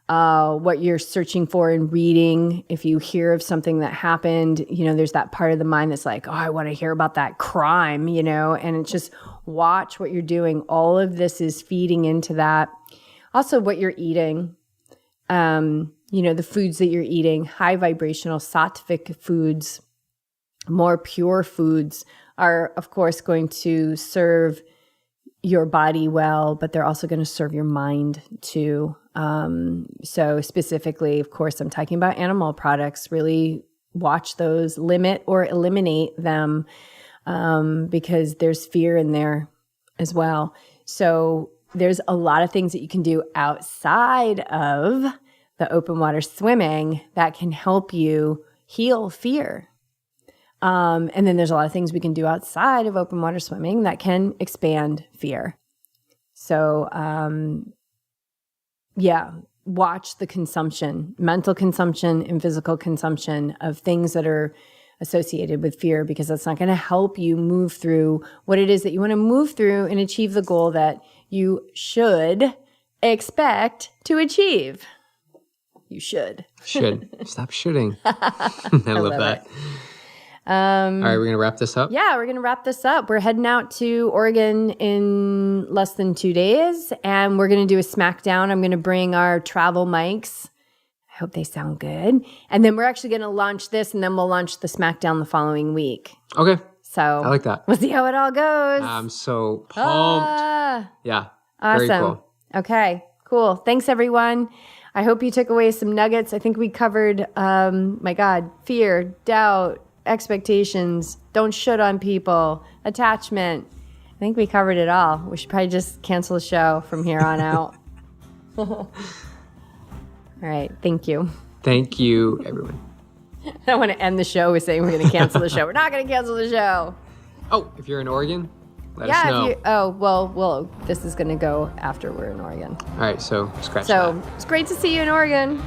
What you're searching for in reading, if you hear of something that happened, there's that part of the mind that's like, oh, I want to hear about that crime, and it's just watch what you're doing. All of this is feeding into that. Also what you're eating, the foods that you're eating, high vibrational sattvic foods, more pure foods are, of course, going to serve your body well, but they're also going to serve your mind too. So specifically, of course, I'm talking about animal products. Really watch those, limit or eliminate them, because there's fear in there as well. So there's a lot of things that you can do outside of the open water swimming that can help you heal fear. And then there's a lot of things we can do outside of open water swimming that can expand fear. So, watch the consumption, mental consumption and physical consumption of things that are associated with fear, because that's not going to help you move through what it is that you want to move through and achieve the goal that you should expect to achieve. You should. Stop shooting. I love that. All right, we're going to wrap this up? Yeah, we're going to wrap this up. We're heading out to Oregon in less than 2 days, and we're going to do a smackdown. I'm going to bring our travel mics. I hope they sound good. And then we're actually going to launch this, and then we'll launch the smackdown the following week. Okay. So I like that. We'll see how it all goes. I'm so pumped. Yeah. Awesome. Very cool. Okay, cool. Thanks, everyone. I hope you took away some nuggets. I think we covered, fear, doubt, expectations, don't shit on people, attachment. I think we covered it all. We should probably just cancel the show from here on out. All right. Thank you. Thank you, everyone. I want to end the show with saying we're going to cancel the show. We're not going to cancel the show. Oh, if you're in Oregon, let us know. Well, this is going to go after we're in Oregon. All right. So scratch that. So it's great to see you in Oregon.